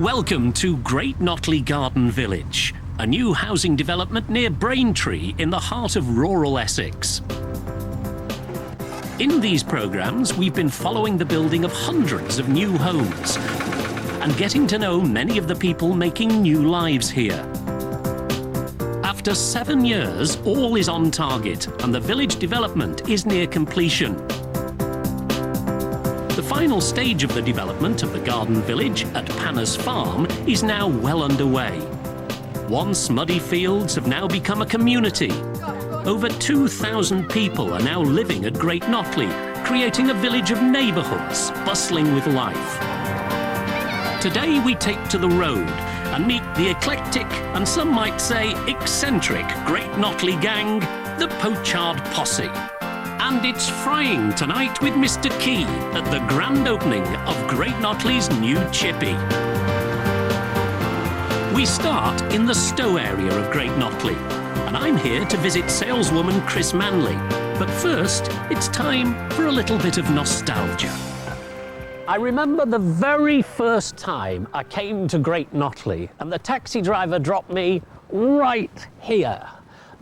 Welcome to Great Notley Garden Village, a new housing development near Braintree in the heart of rural Essex. In these programmes, we've been following the building of hundreds of new homes and getting to know many of the people making new lives here. After 7 years, all is on target and the village development is near completion. The final stage of the development of the garden village at Panner's Farm is now well underway. Once muddy fields have now become a community. Over 2,000 people are now living at Great Notley, creating a village of neighbourhoods bustling with life. Today we take to the road and meet the eclectic and some might say eccentric Great Notley gang, the Pochard Posse. And it's frying tonight with Mr. Key at the grand opening of Great Notley's new chippy. We start in the Stow area of Great Notley, and I'm here to visit saleswoman Chris Manley. But first, it's time for a little bit of nostalgia. I remember the very first time I came to Great Notley and the taxi driver dropped me right here.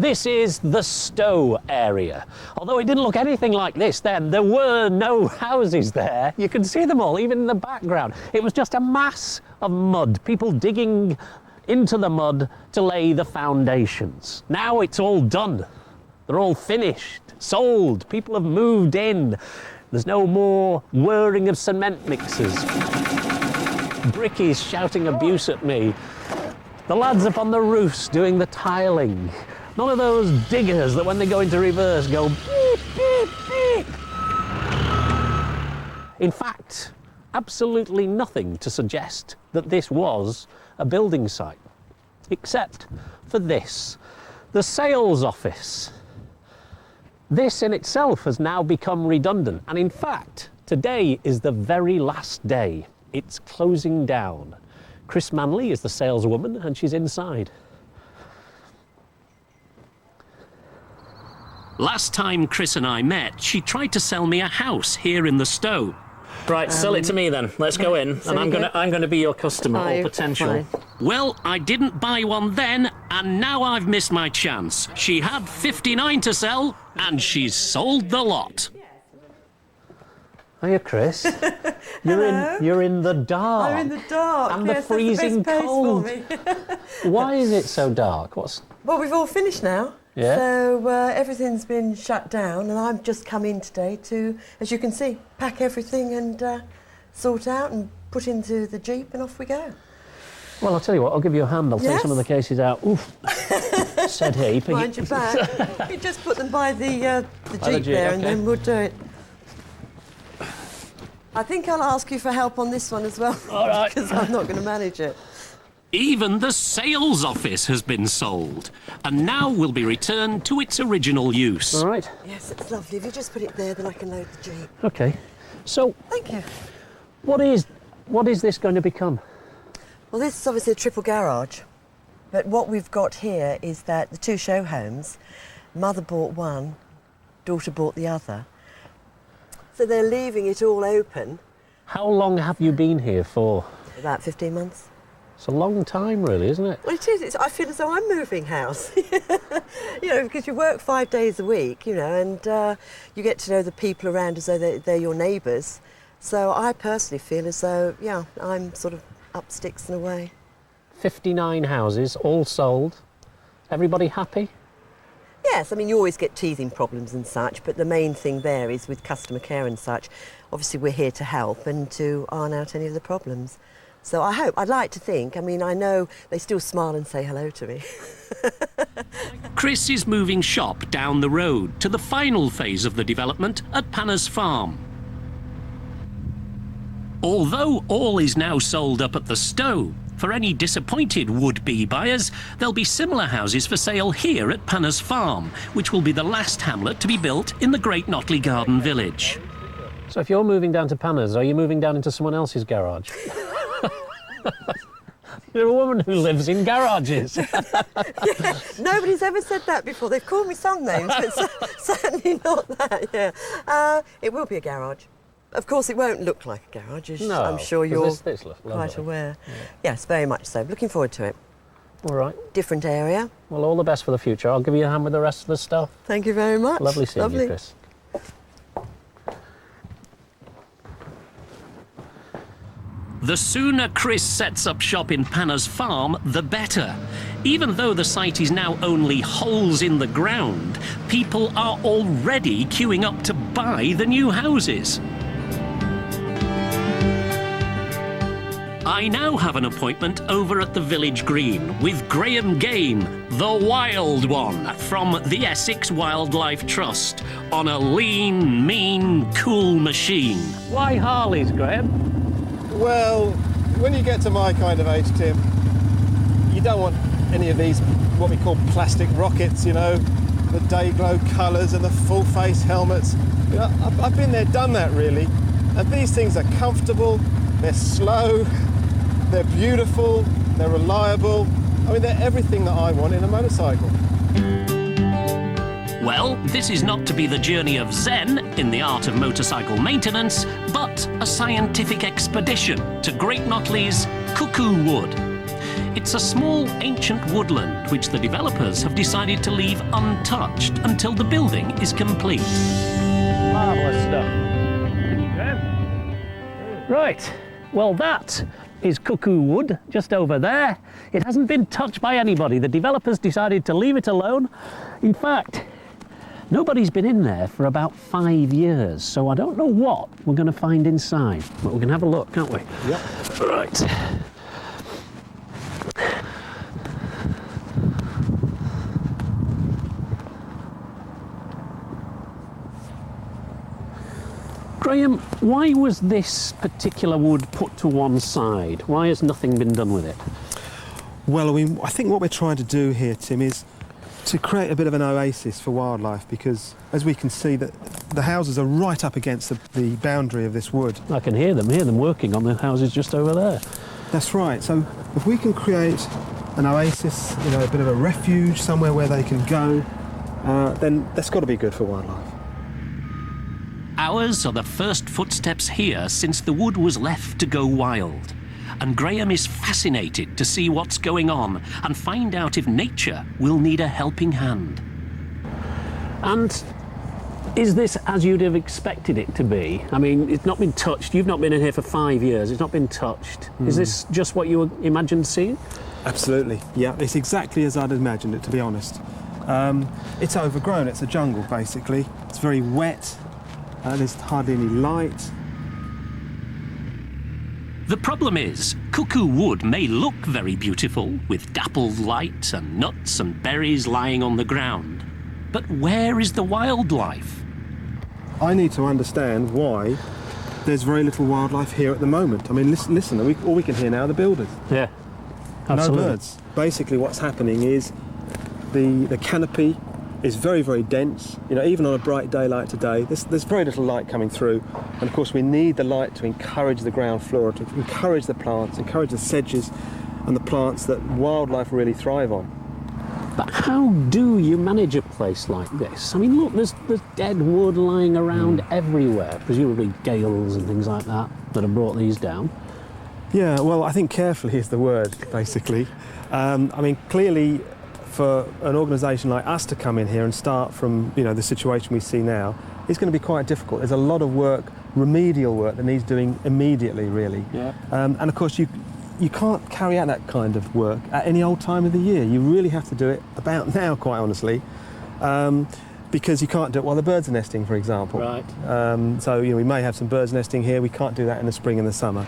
This is the Stow area. Although it didn't look anything like this then, there were no houses there. You can see them all, even in the background. It was just a mass of mud, people digging into the mud to lay the foundations. Now it's all done. They're all finished, sold, people have moved in. There's no more whirring of cement mixers. Brickies shouting abuse at me. The lads up on the roofs doing the tiling. None of those diggers that when they go into reverse go beep, beep, beep. In fact, absolutely nothing to suggest that this was a building site, except for this, the sales office. This in itself has now become redundant, and in fact, today is the very last day. It's closing down. Chris Manley is the saleswoman, and she's inside. Last time Chris and I met, she tried to sell me a house here in the Stow. Right, sell it to me then. Let's go in, and I'm gonna be your customer or potential. Fine. Well, I didn't buy one then, and now I've missed my chance. She had 59 to sell, and she's sold the lot. Hiya, Chris. You're in the dark. I'm in the dark. And yes, the freezing that's the best cold. place for me. Why is it so dark? Well, we've all finished now. Yeah. So everything's been shut down, and I've just come in today to, as you can see, pack everything and sort out and put into the Jeep, and off we go. Well, I'll tell you what, I'll give you a hand. I'll take some of the cases out. Oof. Said he. Mind your back. You just put them by the Jeep there, okay. And then we'll do it. I think I'll ask you for help on this one as well. All right. Because I'm not going to manage it. Even the sales office has been sold and now will be returned to its original use. All right. Yes, it's lovely. If you just put it there, then I can load the Jeep. OK. So... Thank you. What is this going to become? Well, this is obviously a triple garage. But what we've got here is that the two show homes, mother bought one, daughter bought the other. So they're leaving it all open. How long have you been here for? About 15 months. It's a long time, really, isn't it? Well, it is. I feel as though I'm moving house. You know, because you work 5 days a week, you know, and you get to know the people around as though they're your neighbours. So I personally feel as though, yeah, I'm sort of up sticks and away. 59 houses, all sold. Everybody happy? Yes, I mean, you always get teething problems and such, but the main thing there is with customer care and such. Obviously, we're here to help and to iron out any of the problems. So I'd like to think, I mean, I know they still smile and say hello to me. Chris is moving shop down the road to the final phase of the development at Panner's Farm. Although all is now sold up at the Stow, for any disappointed would-be buyers, there'll be similar houses for sale here at Panner's Farm, which will be the last hamlet to be built in the Great Notley Garden Village. So if you're moving down to Panner's, are you moving down into someone else's garage? You're a woman who lives in garages. Yeah, nobody's ever said that before. They've called me some names, but certainly not that, yeah. It will be a garage. Of course, it won't look like a garage, as No, I'm sure 'cause you're this looks quite lovely. aware. Yeah. Yes, very much so. Looking forward to it. All right. Different area. Well, all the best for the future. I'll give you a hand with the rest of the stuff. Thank you very much. Lovely seeing you, Chris. The sooner Chris sets up shop in Panna's farm, the better. Even though the site is now only holes in the ground, people are already queuing up to buy the new houses. I now have an appointment over at the village green with Graham Game, the wild one from the Essex Wildlife Trust, on a lean, mean, cool machine. Why Harleys, Graham? Well, when you get to my kind of age, Tim, you don't want any of these, what we call plastic rockets, you know, the day glow colours and the full face helmets. You know, I've been there, done that really. And these things are comfortable, they're slow, they're beautiful, they're reliable. I mean, they're everything that I want in a motorcycle. Well, this is not to be the journey of Zen in the art of motorcycle maintenance, but a scientific expedition to Great Notley's Cuckoo Wood. It's a small ancient woodland which the developers have decided to leave untouched until the building is complete. Marvellous stuff. Thank you, Graham. Right, well that is Cuckoo Wood, just over there. It hasn't been touched by anybody. The developers decided to leave it alone. In fact, nobody's been in there for about 5 years, so I don't know what we're going to find inside, but we can have a look, can't we? Yep. Right. Graham, why was this particular wood put to one side? Why has nothing been done with it? Well, I think what we're trying to do here, Tim, is to create a bit of an oasis for wildlife, because as we can see, that the houses are right up against the boundary of this wood. I can hear them working on the houses just over there. That's right. So if we can create an oasis, you know, a bit of a refuge, somewhere where they can go, then that's got to be good for wildlife. Ours are the first footsteps here since the wood was left to go wild. And Graham is fascinated to see what's going on and find out if nature will need a helping hand. And is this as you'd have expected it to be? I mean, it's not been touched. You've not been in here for 5 years. It's not been touched. Is this just what you imagined seeing? Absolutely. Yeah, it's exactly as I'd imagined it, to be honest. It's overgrown. It's a jungle, basically. It's very wet. There's hardly any light. The problem is, Cuckoo Wood may look very beautiful, with dappled light and nuts and berries lying on the ground. But where is the wildlife? I need to understand why there's very little wildlife here at the moment. I mean, listen, all we can hear now are the builders. Yeah, absolutely. No birds. Basically what's happening is the canopy is very, very dense. You know, even on a bright day like today, there's very little light coming through. And of course we need the light to encourage the ground flora, to encourage the plants, encourage the sedges and the plants that wildlife really thrive on. But how do you manage a place like this? I mean, look, there's dead wood lying around everywhere, presumably gales and things like that have brought these down. Yeah, well, I think carefully is the word, basically. I mean, clearly, for an organisation like us to come in here and start from, you know, the situation we see now, it's going to be quite difficult. There's a lot of work, remedial work, that needs doing immediately, really. Yeah. And of course, you can't carry out that kind of work at any old time of the year. You really have to do it about now, quite honestly, because you can't do it while the birds are nesting, for example. Right. So, you know, we may have some birds nesting here. We can't do that in the spring and the summer.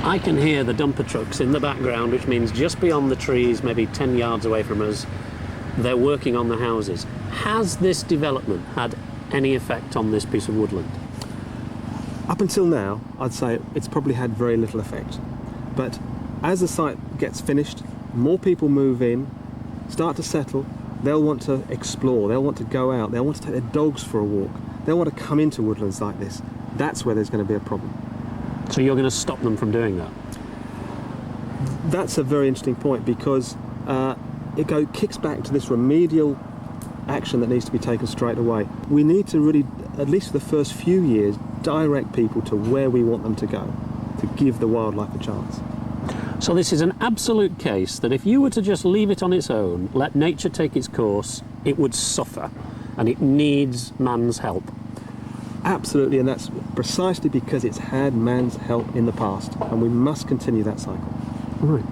I can hear the dumper trucks in the background, which means just beyond the trees, maybe 10 yards away from us, they're working on the houses. Has this development had any effect on this piece of woodland? Up until now, I'd say it's probably had very little effect. But as the site gets finished, more people move in, start to settle, they'll want to explore, they'll want to go out, they'll want to take their dogs for a walk, they'll want to come into woodlands like this. That's where there's going to be a problem. So you're going to stop them from doing that? That's a very interesting point, because it kicks back to this remedial action that needs to be taken straight away. We need to really, at least for the first few years, direct people to where we want them to go, to give the wildlife a chance. So this is an absolute case that if you were to just leave it on its own, let nature take its course, it would suffer, and it needs man's help. Absolutely, and that's precisely because it's had man's help in the past, and we must continue that cycle. Right,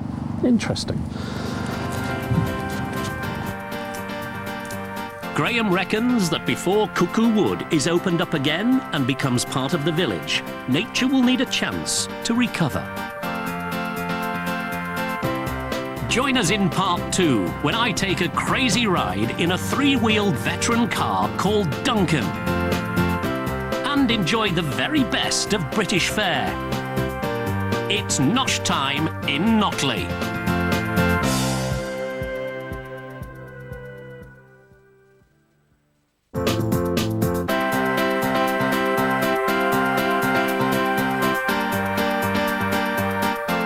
interesting. Graham reckons that before Cuckoo Wood is opened up again and becomes part of the village, nature will need a chance to recover. Join us in part 2 when I take a crazy ride in a 3-wheeled veteran car called Duncan and enjoy the very best of British fare. It's Nosh time in Notley.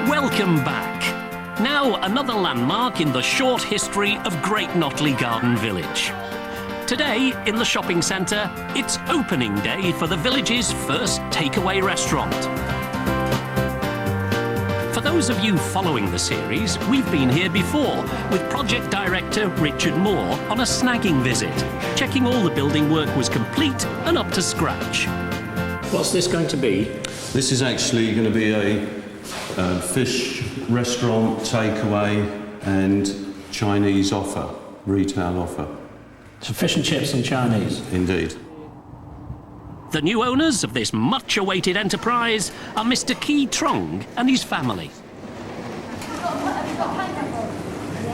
Welcome back. Now another landmark in the short history of Great Notley Garden Village. Today, in the shopping centre, it's opening day for the village's first takeaway restaurant. For those of you following the series, we've been here before with Project Director Richard Moore on a snagging visit, checking all the building work was complete and up to scratch. What's this going to be? This is actually going to be a fish restaurant, takeaway and Chinese offer, retail offer. So fish and chips and Chinese? Indeed. The new owners of this much-awaited enterprise are Mr. Ki Trong and his family.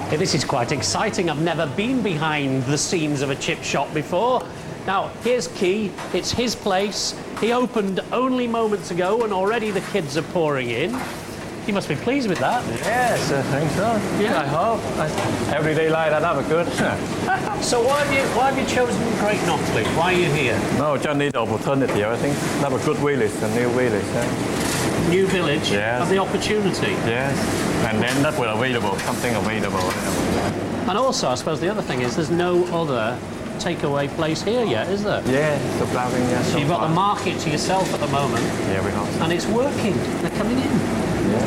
Hey, this is quite exciting. I've never been behind the scenes of a chip shop before. Now, here's Ki. It's his place. He opened only moments ago and already the kids are pouring in. You must be pleased with that. Yes, I think so. Yeah. I hope. Everyday life, that have a good. So why have you chosen Great Notley? Why are you here? No, just need opportunity. I think have a good village, a new village. New village? Yes. Have the opportunity? Yes, and then that will available, something available. And also, I suppose the other thing is there's no other takeaway place here yet, is there? Yeah, so browsing, yes. So you've got the market to yourself at the moment. Yeah, we have. And it's working. They're coming in. Yeah,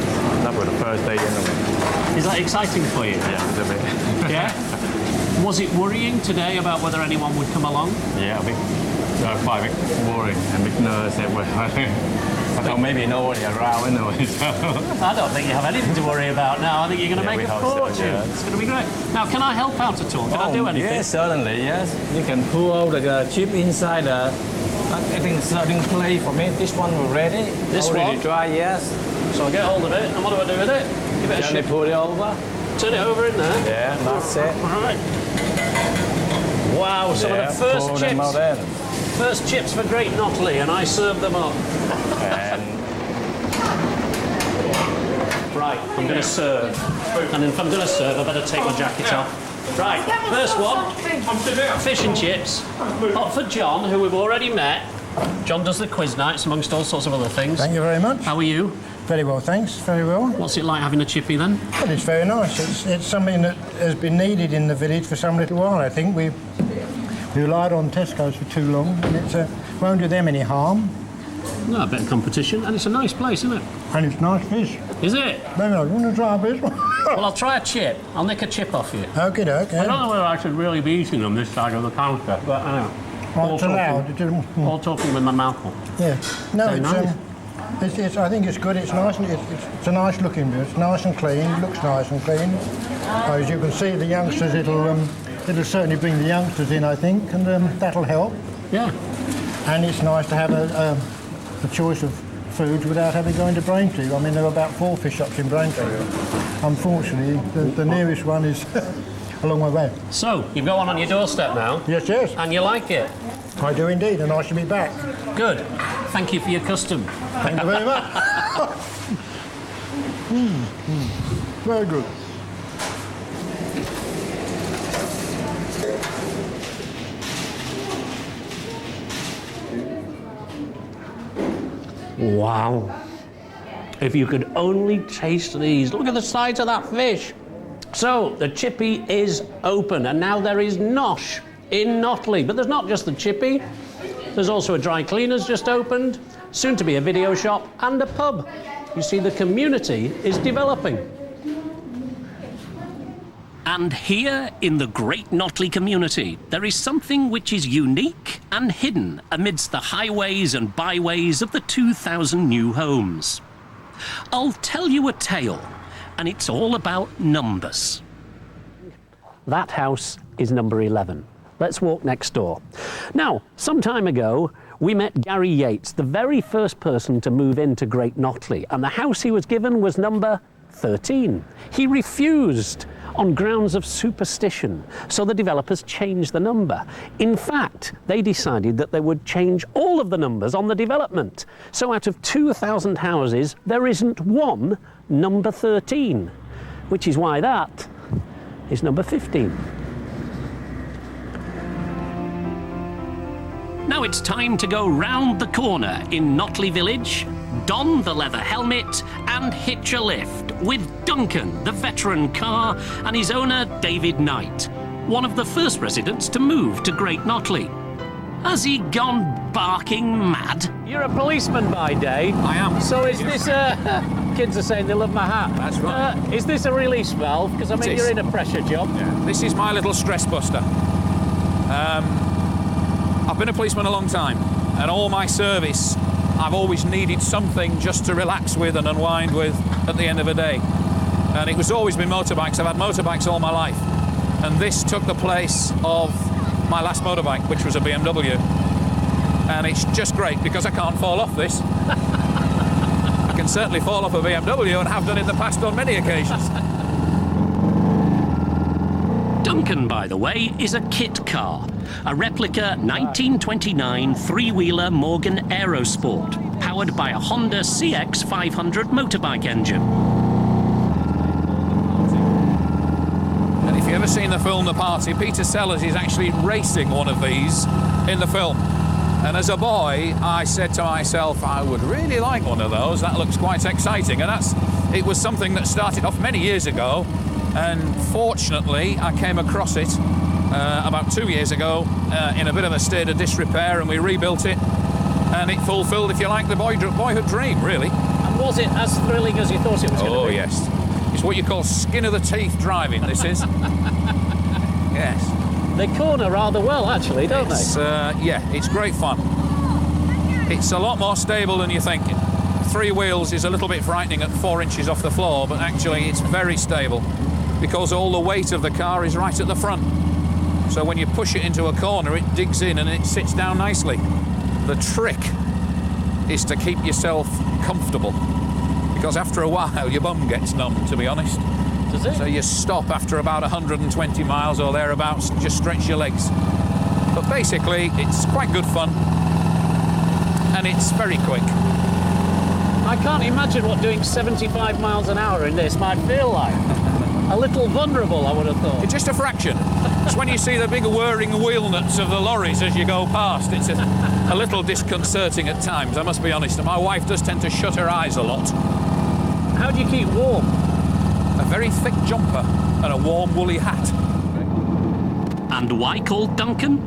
that was the first day in the week. Is that exciting for you? Yeah, it's a bit. Yeah? Was it worrying today about whether anyone would come along? Yeah, a bit, quite a bit boring and a bit nervous. I thought maybe no one around anyway. So. I don't think you have anything to worry about now. I think you're going to make a fortune. So, yeah. It's going to be great. Now, can I help out at all? Can I do anything? Yes, certainly, yes. You can pull out the chip inside the I think serving plate for me. This one already. This already one? dry, yes. So I get hold of it, and what do I do with it? Give it a Then they shake. put it over. Turn it over in there. Yeah, that's it. All right. Wow, some of the first pull them out chips. then. First chips for Great Notley, and I serve them up. And Right, I'm going to serve. And if I'm going to serve, I better take my jacket off. Right, first one, fish and chips. Hot for John, who we've already met. John does the quiz nights, amongst all sorts of other things. Thank you very much. How are you? Very well, thanks. Very well. What's it like having a chippy then? Well, it's very nice. It's something that has been needed in the village for some little while, I think. We relied on Tesco's for too long, and it won't do them any harm. No, a bit of competition, and it's a nice place, isn't it? And it's nice fish. Is it? Very nice. You want to try this one? Well, I'll try a chip. I'll nick a chip off you. Okay, okay. I don't know whether I should really be eating them this side of the counter, but I know. Well, it's allowed. All talking with my mouth full. Yeah. No, Very it's, nice. I think it's good. It's nice. And it's a nice looking bit. It's nice and clean. It looks nice and clean. As you can see, the youngsters, it'll certainly bring the youngsters in, I think, and that'll help. Yeah. And it's nice to have a choice of foods without having to go into Braintree. I mean, there are about 4 fish shops in Braintree. Unfortunately, the nearest one is a long way away. So, you've got one on your doorstep now, Yes, yes, and you like it. I do indeed, and I shall be back. Good. Thank you for your custom. Thank you very much. Very good. Wow. If you could only taste these. Look at the size of that fish. So, the chippy is open, and now there is nosh in Notley. But there's not just the chippy, there's also a dry cleaners just opened, soon to be a video shop and a pub. You see, the community is developing. And here in the Great Notley community, there is something which is unique and hidden amidst the highways and byways of the 2,000 new homes. I'll tell you a tale, and it's all about numbers. That house is number 11. Let's walk next door. Now, some time ago, we met Gary Yates, the very first person to move into Great Notley, and the house he was given was number 13. He refused on grounds of superstition, so the developers changed the number. In fact, they decided that they would change all of the numbers on the development. So out of 2,000 houses, there isn't one number 13, which is why that is number 15. Now it's time to go round the corner in Notley Village, don the leather helmet and hitch a lift with Duncan, the veteran car, and his owner, David Knight, one of the first residents to move to Great Notley. Has he gone barking mad? You're a policeman by day. I am. So is this kids are saying they love my hat. That's right. Is this a release valve? Because I mean, you're in a pressure job. Yeah. This is my little stress buster. I've been a policeman a long time, and all my service, I've always needed something just to relax with and unwind with at the end of a day. And it was always been motorbikes. I've had motorbikes all my life. And this took the place of my last motorbike, which was a BMW. And it's just great because I can't fall off this. I can certainly fall off a BMW and have done in the past on many occasions. Duncan, by the way, is a kit car, a replica 1929 three-wheeler Morgan Aerosport, powered by a Honda CX500 motorbike engine. And if you've ever seen the film The Party, Peter Sellers is actually racing one of these in the film. And as a boy, I said to myself, I would really like one of those. That looks quite exciting. And it was something that started off many years ago. And fortunately, I came across it about 2 years ago in a bit of a state of disrepair, and we rebuilt it. And it fulfilled, if you like, the boyhood dream, really. And was it as thrilling as you thought it was going to be? Oh, yes. It's what you call skin of the teeth driving, this is. Yes. They corner rather well, actually, don't they? Yeah, it's great fun. It's a lot more stable than you think. 3 wheels is a little bit frightening at 4 inches off the floor, but actually it's very stable because all the weight of the car is right at the front. So when you push it into a corner, it digs in and it sits down nicely. The trick is to keep yourself comfortable, because after a while your bum gets numb, to be honest. Does it? So you stop after about 120 miles or thereabouts and just stretch your legs. But basically, it's quite good fun, and it's very quick. I can't imagine what doing 75 miles an hour in this might feel like. A little vulnerable, I would have thought. It's just a fraction. It's when you see the big whirring wheel nuts of the lorries as you go past. It's a little disconcerting at times, I must be honest. And my wife does tend to shut her eyes a lot. How do you keep warm? A very thick jumper and a warm woolly hat. And why called Duncan?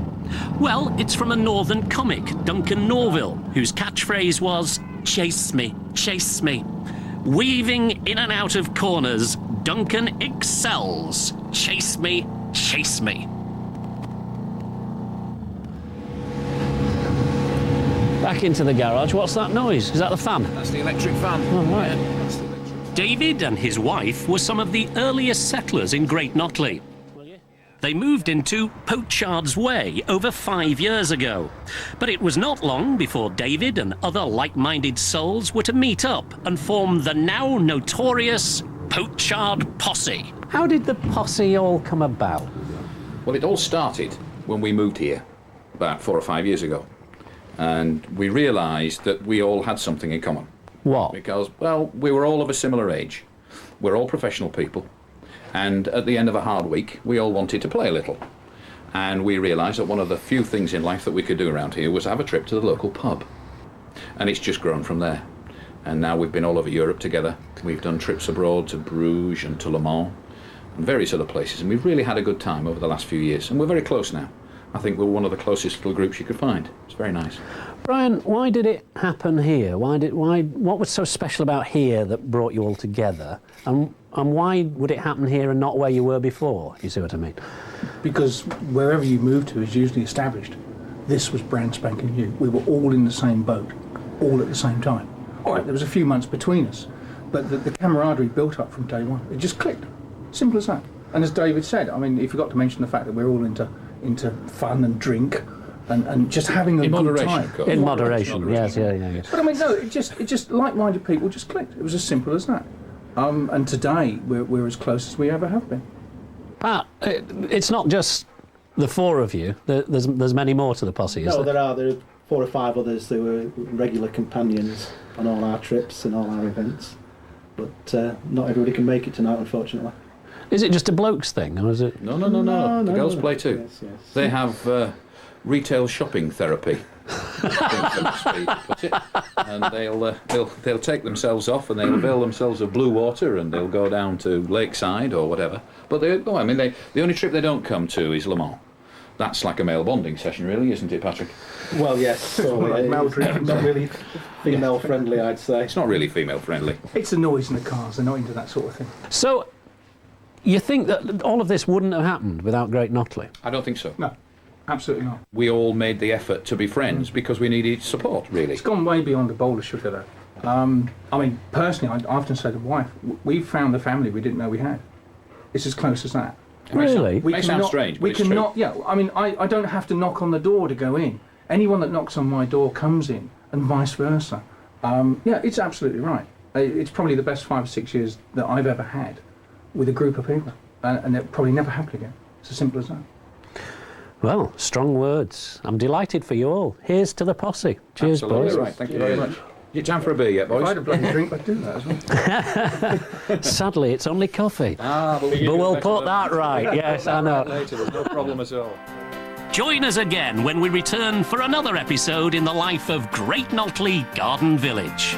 Well, it's from a northern comic, Duncan Norville, whose catchphrase was, "Chase me, chase me." Weaving in and out of corners, Duncan excels. Chase me, chase me. Back into the garage. What's that noise? Is that the fan? That's the electric fan. Oh, right. David and his wife were some of the earliest settlers in Great Notley. They moved into Pochard's Way over 5 years ago. But it was not long before David and other like-minded souls were to meet up and form the now notorious Pochard Posse. How did the posse all come about? Well, it all started when we moved here about 4 or 5 years ago. And we realised that we all had something in common. What? Because, well, we were all of a similar age. We're all professional people. And at the end of a hard week, we all wanted to play a little. And we realised that one of the few things in life that we could do around here was have a trip to the local pub. And it's just grown from there. And now we've been all over Europe together. We've done trips abroad to Bruges and to Le Mans and various other places. And we've really had a good time over the last few years. And we're very close now. I think we're one of the closest little groups you could find. It's very nice. Brian, why did it happen here? What was so special about here that brought you all together? And why would it happen here and not where you were before? You see what I mean? Because wherever you move to is usually established. This was brand spanking new. We were all in the same boat, all at the same time. All right, there was a few months between us, but the camaraderie built up from day one. It just clicked. Simple as that. And as David said, I mean, he forgot to mention the fact that we're all into fun and drink and just having a good time. In moderation, yes. But I mean, no, it just like-minded people just clicked. It was as simple as that. And today we're as close as we ever have been. Pat, it's not just the four of you. There's many more to the posse, is No, there? there are 4 or 5 others who are regular companions on all our trips and all our events. But not everybody can make it tonight, unfortunately. Is it just a blokes thing, or is it? No. The girls play too. Yes. They have retail shopping therapy, and they'll take themselves off and they'll avail themselves of blue water and they'll go down to Lakeside or whatever. But the only trip they don't come to is Le Mans. That's like a male bonding session, really, isn't it, Patrick? Well, yes. So not really female friendly, I'd say. It's not really female friendly. It's the noise in the cars. They're not into that sort of thing. So, you think that all of this wouldn't have happened without Great Notley? I don't think so. No, absolutely not. We all made the effort to be friends because we needed support, really. It's gone way beyond a bowl of sugar, though. I mean, personally, I often say to the wife, we found the family we didn't know we had. It's as close as that. Really? It may sound strange, but it's true. Yeah, I mean, I don't have to knock on the door to go in. Anyone that knocks on my door comes in, and vice versa. Yeah, it's absolutely right. It's probably the best 5 or 6 years that I've ever had with a group of people, and it probably never happened again. It's as simple as that. Well, strong words. I'm delighted for you all. Here's to the posse. Cheers, Absolutely boys. right. Thank you very much. You time for a beer yet, boys? If I had a bloody drink, I'd do that as well. Sadly, it's only coffee. But we'll put that right. Yes, I know. Later, there's no problem at all. Join us again when we return for another episode in the life of Great Notley Garden Village.